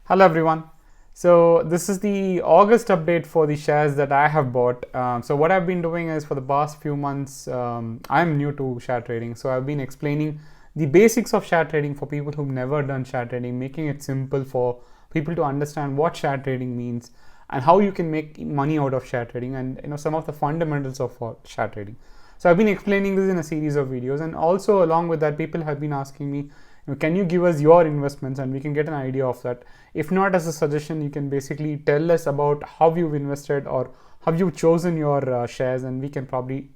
Hello everyone. So this is the August update for the shares that I have bought. So what I've been doing is for the past few months, I'm new to share trading. So I've been explaining the basics of share trading for people who've never done share trading, making it simple for people to understand what share trading means and how you can make money out of share trading, and some of the fundamentals of share trading. So I've been explaining this in a series of videos, and also along with that, people have been asking me, can you give us your investments, and we can get an idea of that. If not as a suggestion, you can basically tell us about how you've invested or how you've chosen your shares, and we can probably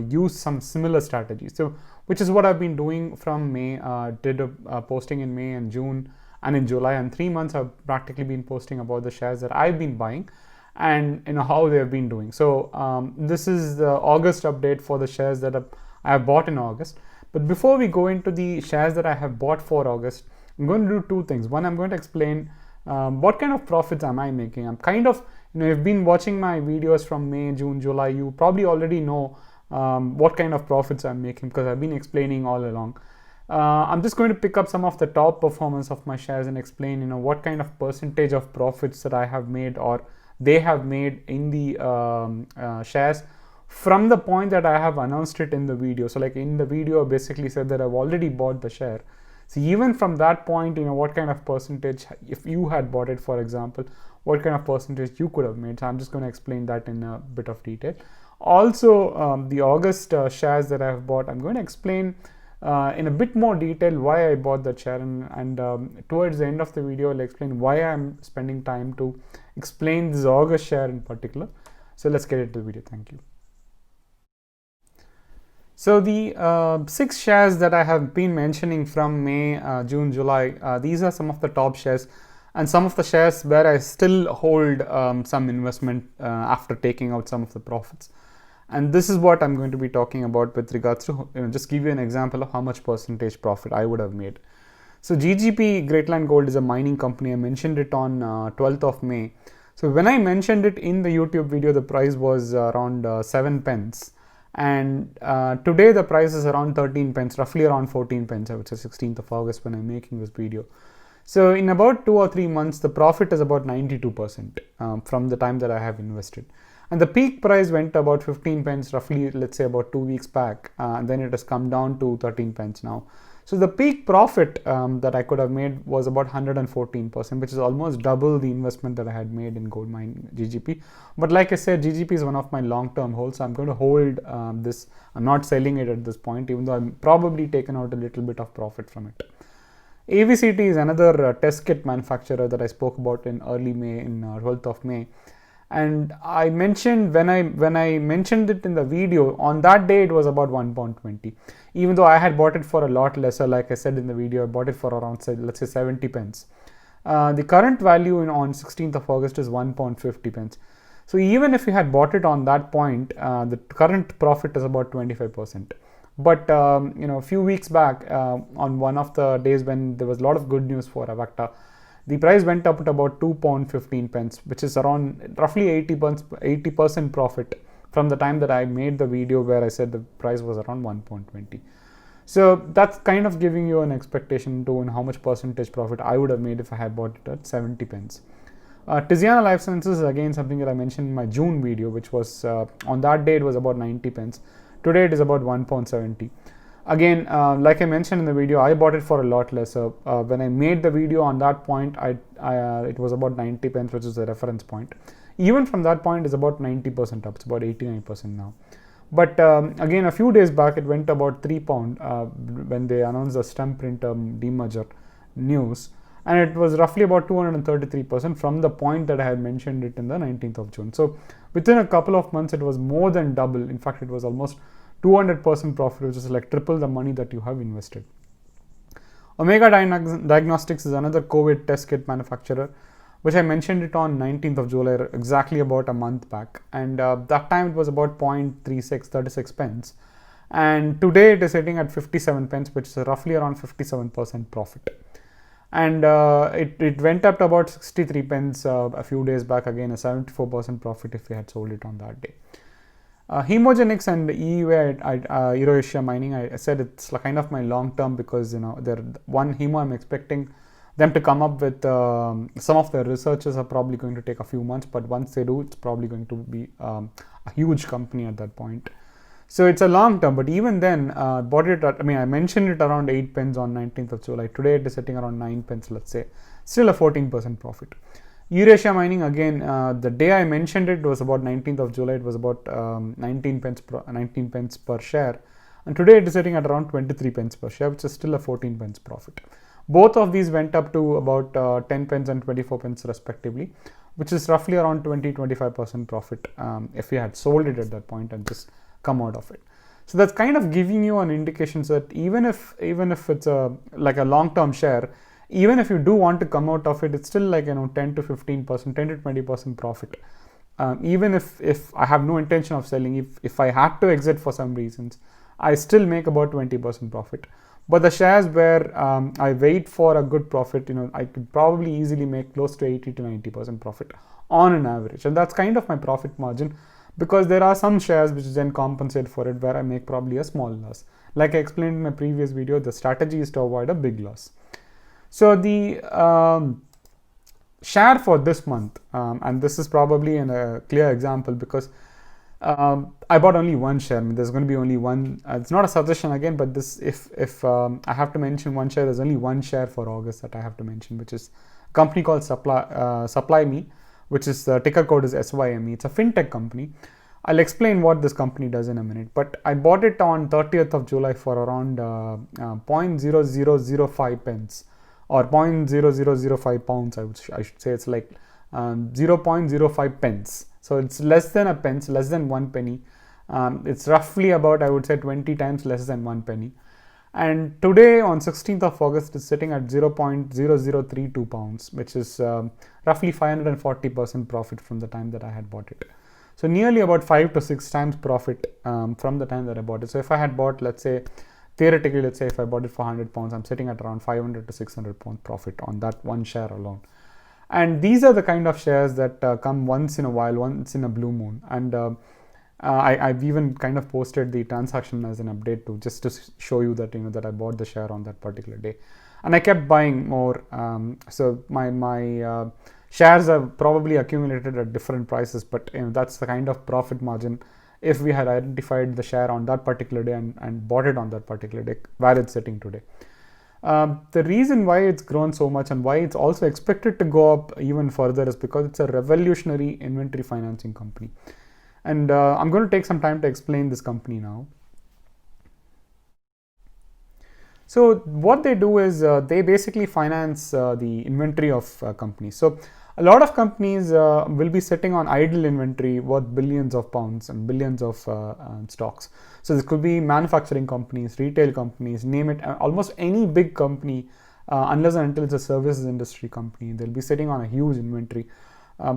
use some similar strategies. So which is what I've been doing from May. Did a posting in May and June and in July, and 3 months I've practically been posting about the shares that I've been buying and how they have been doing. So this is the August update for the shares that I have bought in August. But before we go into the shares that I have bought for August, I'm going to do two things. One, I'm going to explain what kind of profits am I making. I'm kind of, if you've been watching my videos from May, June, July, you probably already know what kind of profits I'm making, because I've been explaining all along. I'm just going to pick up some of the top performance of my shares and explain, what kind of percentage of profits that I have made or they have made in the shares from the point that I have announced it in the video. So like in the video, I basically said that I've already bought the share. So even from that point, what kind of percentage, if you had bought it, for example, what kind of percentage you could have made. So I'm just going to explain that in a bit of detail. Also, the August shares that I have bought, I'm going to explain in a bit more detail why I bought that share, and towards the end of the video, I'll explain why I'm spending time to explain this August share in particular. So let's get into the video. Thank you. So the 6 shares that I have been mentioning from May, June, July, these are some of the top shares, and some of the shares where I still hold some investment after taking out some of the profits. And this is what I'm going to be talking about with regards to, just give you an example of how much percentage profit I would have made. So GGP, Greatland Gold, is a mining company. I mentioned it on 12th of May. So when I mentioned it in the YouTube video, the price was around 7 pence. And today the price is around 13 pence, roughly around 14 pence, I would say 16th of August when I'm making this video. So in about 2 or 3 months, the profit is about 92% from the time that I have invested. And the peak price went to about 15 pence, roughly, let's say about 2 weeks back. And then it has come down to 13 pence now. So the peak profit that I could have made was about 114%, which is almost double the investment that I had made in gold mine GGP. But like I said, GGP is one of my long-term holds, so I'm going to hold this. I'm not selling it at this point, even though I'm probably taken out a little bit of profit from it. AVCT is another test kit manufacturer that I spoke about in early May, in 12th of May. And I mentioned, when I mentioned it in the video, on that day it was about 1.20, even though I had bought it for a lot lesser. Like I said in the video, I bought it for around, say, let's say 70 pence. The current value on 16th of August is 1.50 pence. So even if you had bought it on that point, the current profit is about 25%. But a few weeks back, on one of the days when there was a lot of good news for Avacta, the price went up to about 2.15 pence, which is around roughly 80% profit from the time that I made the video where I said the price was around 1.20. So that's kind of giving you an expectation to how much percentage profit I would have made if I had bought it at 70 pence. Tiziana Life Sciences is again something that I mentioned in my June video, which was on that day it was about 90 pence. Today it is about 1.70. Again, like I mentioned in the video, I bought it for a lot lesser. When I made the video on that point, it was about 90 pence, which is the reference point. Even from that point, it's about 90% up. It's about 89% now. But again, a few days back, it went about £3 when they announced the stem printer demerger news. And it was roughly about 233% from the point that I had mentioned it in the 19th of June. So within a couple of months, it was more than double. In fact, it was almost 200% profit, which is like triple the money that you have invested. Omega Diagnostics is another COVID test kit manufacturer, which I mentioned it on 19th of July, exactly about a month back. And that time it was about 36 pence. And today it is sitting at 57 pence, which is roughly around 57% profit. And it went up to about 63 pence a few days back, again a 74% profit if we had sold it on that day. Hemogenics and EUA Eurasia Mining, I said it's kind of my long term, because they're one hemo I'm expecting them to come up with some of their researches are probably going to take a few months, but once they do, it's probably going to be a huge company at that point. So it's a long term, but even then, bought it at, I mentioned it around 8 pence on 19th of July. Today it is sitting around 9 pence, let's say. Still a 14% profit. Eurasia Mining, again, the day I mentioned it was about 19th of July. It was about 19 pence per share. And today it is sitting at around 23 pence per share, which is still a 14 pence profit. Both of these went up to about 10 pence and 24 pence respectively, which is roughly around 20-25% profit if we had sold it at that point and just come out of it. So that's kind of giving you an indication that even if it's like a long-term share, even if you do want to come out of it, it's still like 10 to 15%, 10 to 20% profit. Even if I have no intention of selling, if I had to exit for some reasons, I still make about 20% profit. But the shares where I wait for a good profit, I could probably easily make close to 80 to 90% profit on an average, and that's kind of my profit margin. Because there are some shares which then compensate for it where I make probably a small loss. Like I explained in my previous video, the strategy is to avoid a big loss. So the share for this month, and this is probably a clear example because I bought only one share. There's going to be only one. It's not a suggestion again, but this if I have to mention one share, there's only one share for August that I have to mention, which is a company called Supply Me, which is the ticker code is SYME. It's a fintech company. I'll explain what this company does in a minute, but I bought it on 30th of July for around 0.0005 pence or 0.0005 pounds. I should say it's like 0.05 pence. So it's less than a pence, less than 1 penny. It's roughly about, I would say, 20 times less than 1 penny. And today on 16th of August, it's sitting at 0.0032 pounds, which is roughly 540% profit from the time that I had bought it. So nearly about 5 to 6 times profit from the time that I bought it. So if I had bought, let's say, theoretically, let's say if I bought it for 100 pounds, I'm sitting at around 500 to 600 pounds profit on that one share alone. And these are the kind of shares that come once in a while, once in a blue moon. And I've even kind of posted the transaction as an update too, just to show you that that I bought the share on that particular day, and I kept buying more. So my shares are probably accumulated at different prices, but that's the kind of profit margin if we had identified the share on that particular day and bought it on that particular day where it's sitting today. The reason why it's grown so much and why it's also expected to go up even further is because it's a revolutionary inventory financing company. And I'm going to take some time to explain this company now. So what they do is they basically finance the inventory of companies. So a lot of companies will be sitting on idle inventory worth billions of pounds and billions of stocks. So this could be manufacturing companies, retail companies, name it, almost any big company, unless and until it's a services industry company, they'll be sitting on a huge inventory.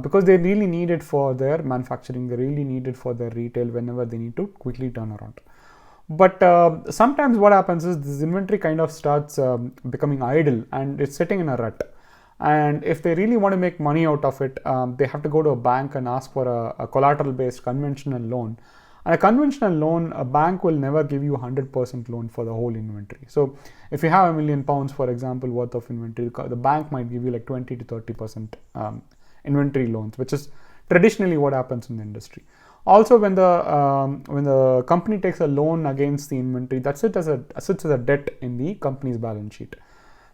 Because they really need it for their manufacturing, they really need it for their retail whenever they need to quickly turn around. But sometimes what happens is this inventory kind of starts becoming idle and it's sitting in a rut. And if they really want to make money out of it, they have to go to a bank and ask for a collateral-based conventional loan. And a conventional loan, a bank will never give you 100% loan for the whole inventory. So if you have £1 million, for example, worth of inventory, the bank might give you like 20 to 30% inventory loans, which is traditionally what happens in the industry. Also, when the company takes a loan against the inventory, that sits as a debt in the company's balance sheet.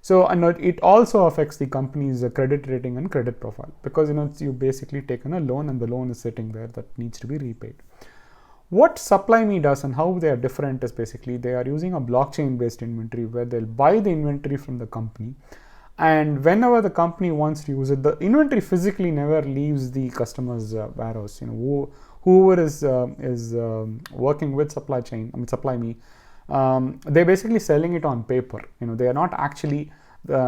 So, and it also affects the company's credit rating and credit profile, because you basically taken a loan and the loan is sitting there that needs to be repaid. What SupplyMe does and how they are different is basically they are using a blockchain based inventory where they'll buy the inventory from the company, and whenever the company wants to use it, the inventory physically never leaves the customer's warehouse. Whoever is working with SupplyMe, they're basically selling it on paper. They are not actually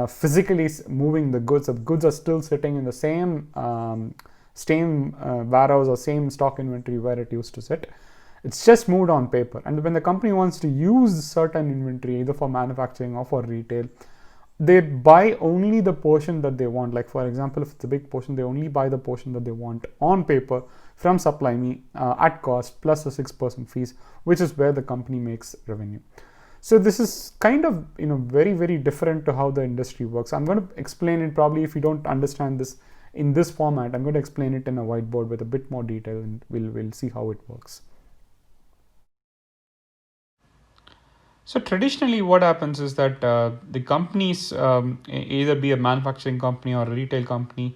physically moving the goods. The goods are still sitting in the same warehouse or same stock inventory where it used to sit. It's just moved on paper. And when the company wants to use certain inventory, either for manufacturing or for retail, they buy only the portion that they want. Like for example, if it's a big portion, they only buy the portion that they want on paper from SupplyMe at cost plus the 6% fees, which is where the company makes revenue. So this is kind of very very different to how the industry works. I'm going to explain it. Probably if you don't understand this in this format, I'm going to explain it in a whiteboard with a bit more detail, and we'll see how it works. So traditionally, what happens is that the companies, either be a manufacturing company or a retail company,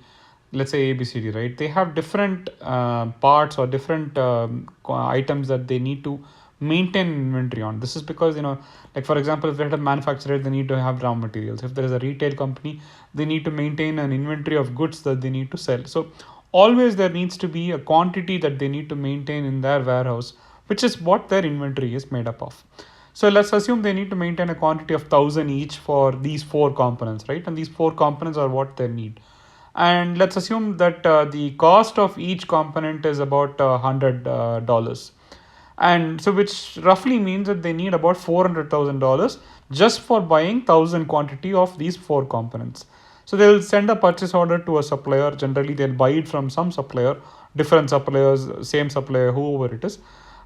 let's say ABCD, right? They have different parts or different items that they need to maintain inventory on. This is because, like for example, if they're a manufacturer, they need to have raw materials. If there is a retail company, they need to maintain an inventory of goods that they need to sell. So always there needs to be a quantity that they need to maintain in their warehouse, which is what their inventory is made up of. So let's assume they need to maintain a quantity of 1,000 each for these four components, right? And these four components are what they need. And let's assume that the cost of each component is about $100. And so which roughly means that they need about $400,000 just for buying 1,000 quantity of these four components. So they will send a purchase order to a supplier. Generally, they'll buy it from some supplier, different suppliers, same supplier, whoever it is.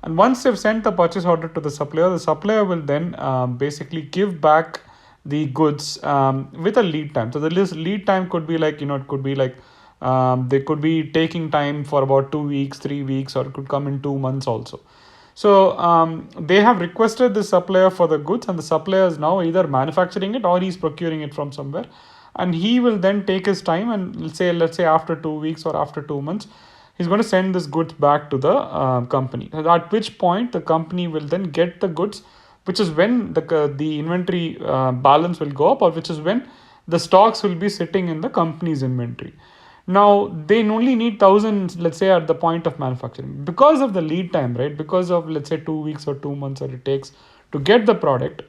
And once they've sent the purchase order to the supplier will then basically give back the goods with a lead time. So the lead time could be like, it could be like they could be taking time for about 2 weeks, 3 weeks, or it could come in 2 months also. So they have requested the supplier for the goods, and the supplier is now either manufacturing it or he's procuring it from somewhere. And he will then take his time, and let's say after 2 weeks or after 2 months, he's going to send this goods back to the company. At which point the company will then get the goods, which is when the inventory balance will go up, or which is when the stocks will be sitting in the company's inventory. Now they only need 1,000, let's say, at the point of manufacturing, because of the lead time, right? Because of, let's say, 2 weeks or 2 months that it takes to get the product.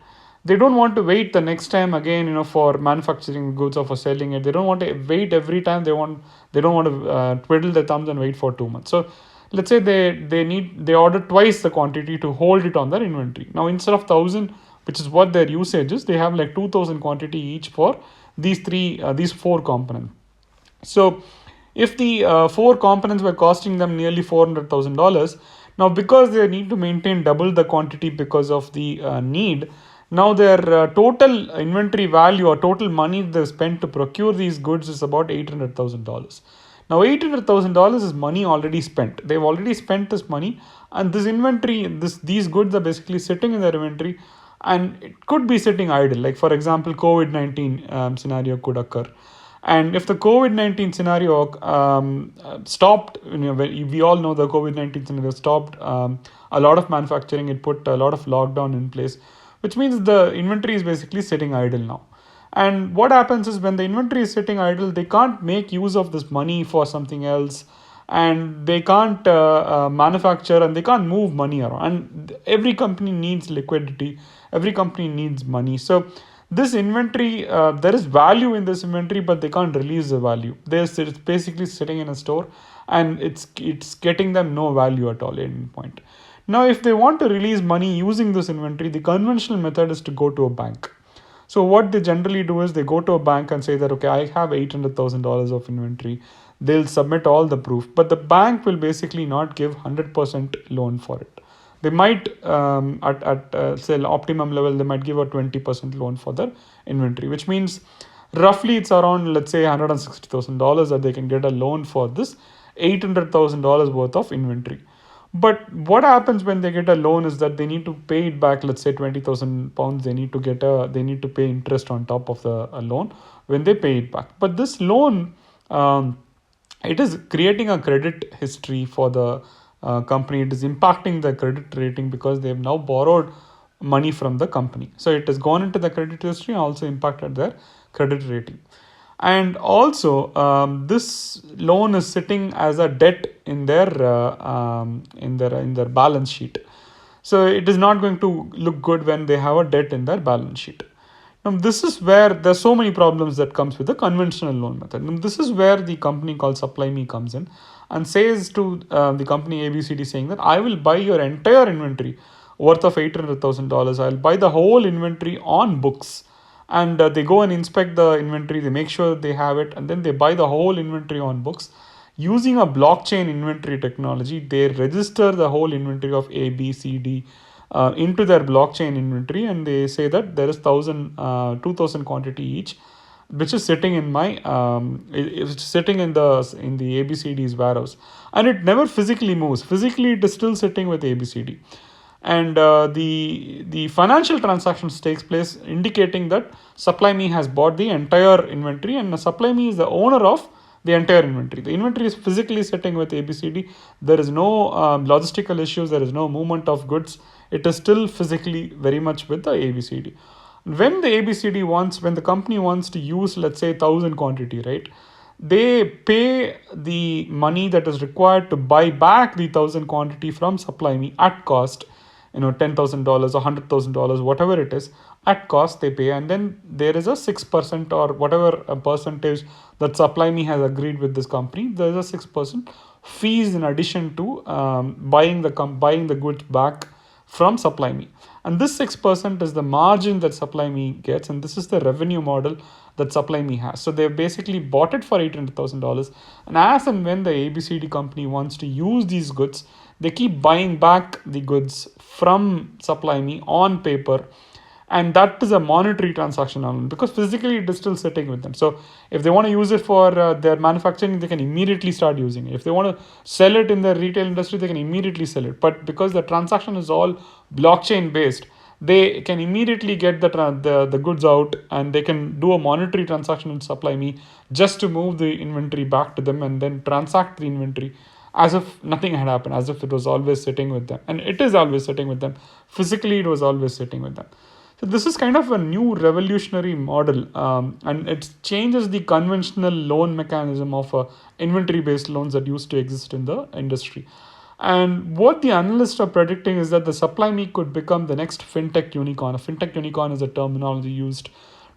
They don't want to wait the next time again, for manufacturing goods or for selling it. They don't want to wait every time. They don't want to twiddle their thumbs and wait for 2 months. So let's say they order twice the quantity to hold it on their inventory. Now instead of 1,000, which is what their usage is, they have like 2,000 quantity each for these four components. So if the four components were costing them nearly $400,000, now because they need to maintain double the quantity because of the need, now their total inventory value or total money they spent to procure these goods is about $800,000. Now $800,000 is money already spent. They've already spent this money, and this inventory, these goods are basically sitting in their inventory, and it could be sitting idle. Like for example, COVID-19 scenario could occur. And if the COVID-19 scenario stopped, we all know the COVID-19 scenario stopped a lot of manufacturing. It put a lot of lockdown in place, which means the inventory is basically sitting idle now. And what happens is when the inventory is sitting idle, they can't make use of this money for something else, and they can't manufacture, and they can't move money around. And every company needs liquidity. Every company needs money. So this inventory, there is value in this inventory, but they can't release the value. It's basically sitting in a store, and it's getting them no value at all at any point. Now, if they want to release money using this inventory, the conventional method is to go to a bank. So what they generally do is they go to a bank and say that, okay, I have $800,000 of inventory. They'll submit all the proof, but the bank will basically not give 100% loan for it. They might, at say optimum level, they might give a 20% loan for their inventory, which means roughly it's around, let's say, $160,000 that they can get a loan for this $800,000 worth of inventory. But what happens when they get a loan is that they need to pay it back. Let's say £20,000. They need to pay interest on top of the loan when they pay it back. But this loan, it is creating a credit history for the company. It is impacting the credit rating because they have now borrowed money from the company. So it has gone into the credit history and also impacted their credit rating. And also, this loan is sitting as a debt in their balance sheet. So it is not going to look good when they have a debt in their balance sheet. Now, this is where there's so many problems that comes with the conventional loan method. And this is where the company called Supply Me comes in and says to the company ABCD, saying that I will buy your entire inventory worth of $800,000. I'll buy the whole inventory on books. And they go and inspect the inventory, they make sure that they have it, and then they buy the whole inventory on books. Using a blockchain inventory technology, they register the whole inventory of A, B, C, D, into their blockchain inventory, and they say that there is 2,000 quantity each, which is sitting in my it's sitting in the ABCD's warehouse, and it never physically moves. Physically, it is still sitting with ABCD, and the financial transactions takes place, indicating that SupplyMe has bought the entire inventory, and SupplyMe is the owner of the entire inventory. The inventory is physically sitting with ABCD. There is no logistical issues. There is no movement of goods. It is still physically very much with the ABCD. When the ABCD wants, when the company wants to use, let's say, 1,000 quantity, right? They pay the money that is required to buy back the 1,000 quantity from SupplyMe at cost, $10,000 or $100,000, whatever it is, at cost they pay, and then there is a 6% or whatever a percentage that SupplyMe has agreed with this company. There is a 6% fees in addition to buying the goods back from SupplyMe, and this 6% is the margin that SupplyMe gets, and this is the revenue model that SupplyMe has. So they've basically bought it for $800,000, and as and when the ABCD company wants to use these goods, they keep buying back the goods from SupplyMe on paper, and that is a monetary transaction only, because physically it is still sitting with them. So if they want to use it for their manufacturing, they can immediately start using it. If they want to sell it in the retail industry, they can immediately sell it. But because the transaction is all blockchain based, they can immediately get the goods out, and they can do a monetary transaction with SupplyMe just to move the inventory back to them, and then transact the inventory as if nothing had happened, as if it was always sitting with them. And it is always sitting with them. Physically, it was always sitting with them. So this is kind of a new revolutionary model, and it changes the conventional loan mechanism of inventory-based loans that used to exist in the industry. And what the analysts are predicting is that the SupplyMe could become the next fintech unicorn. A fintech unicorn is a terminology used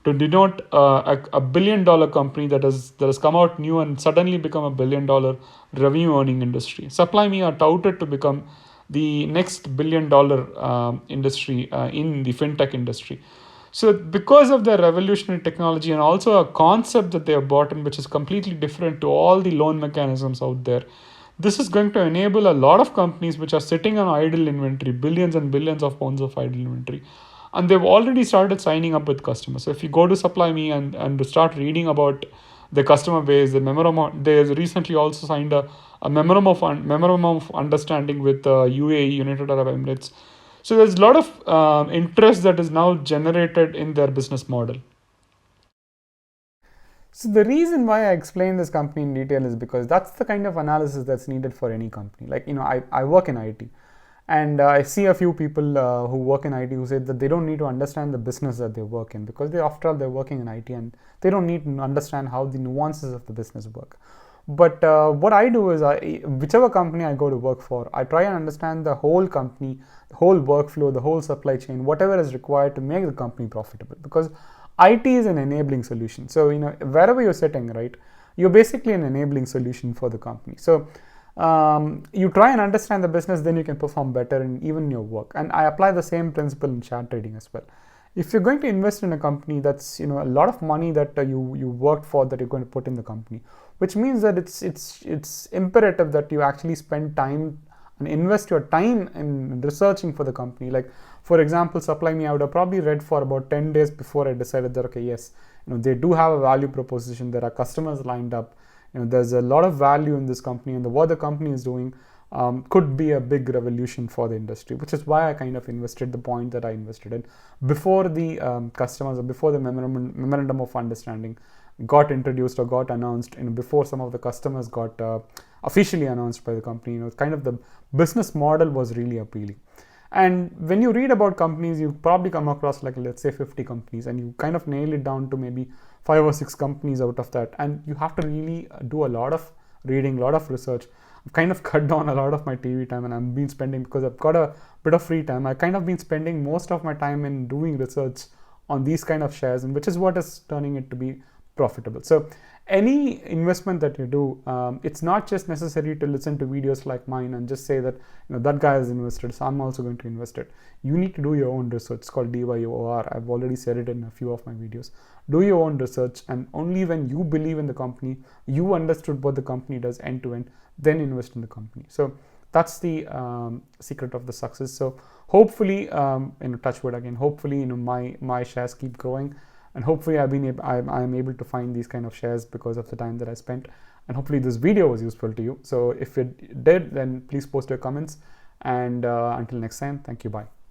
to denote a billion-dollar company that has come out new and suddenly become a billion-dollar revenue-earning industry. SupplyMe are touted to become the next billion-dollar industry in the fintech industry. So because of their revolutionary technology and also a concept that they have bought in, which is completely different to all the loan mechanisms out there, this is going to enable a lot of companies which are sitting on idle inventory, billions and billions of pounds of idle inventory, and they've already started signing up with customers. So if you go to SupplyMe and to start reading about the customer base, the memorandum, they recently also signed a memorandum of understanding with UAE, United Arab Emirates. So there's a lot of interest that is now generated in their business model. So the reason why I explain this company in detail is because that's the kind of analysis that's needed for any company. Like, I work in IT, and I see a few people who work in IT who say that they don't need to understand the business that they work in, because after all, they're working in IT and they don't need to understand how the nuances of the business work. But what I do is, whichever company I go to work for, I try and understand the whole company, the whole workflow, the whole supply chain, whatever is required to make the company profitable. Because IT is an enabling solution. So, wherever you're sitting, right, you're basically an enabling solution for the company. So, you try and understand the business, then you can perform better in even your work. And I apply the same principle in share trading as well. If you're going to invest in a company, that's a lot of money that you worked for, that you're going to put in the company, which means that it's imperative that you actually spend time and invest your time in researching for the company. Like, for example, SupplyMe, I would have probably read for about 10 days before I decided that, okay, yes, they do have a value proposition. There are customers lined up. There's a lot of value in this company, and what the company is doing could be a big revolution for the industry, which is why I kind of invested the point that I invested in before the customers, or before the memorandum of understanding got introduced or got announced, before some of the customers got officially announced by the company. Kind of the business model was really appealing. And when you read about companies, you probably come across, like, let's say 50 companies, and you kind of nail it down to maybe 5 or 6 companies out of that. And you have to really do a lot of reading, a lot of research. I've kind of cut down a lot of my TV time, and I've been spending, because I've got a bit of free time, I've kind of been spending most of my time in doing research on these kind of shares, and which is what is turning it to be profitable. So any investment that you do, it's not just necessary to listen to videos like mine and just say that that guy has invested, so I'm also going to invest it. You need to do your own research. It's called DYOR. I've already said it in a few of my videos. Do your own research, and only when you believe in the company, you understood what the company does end to end, then invest in the company. So that's the secret of the success. So hopefully, touch wood again, hopefully, my shares keep growing, and hopefully I'm able to find these kind of shares because of the time that I spent, and hopefully this video was useful to you. So if it did, then please post your comments, and until next time, thank you, bye.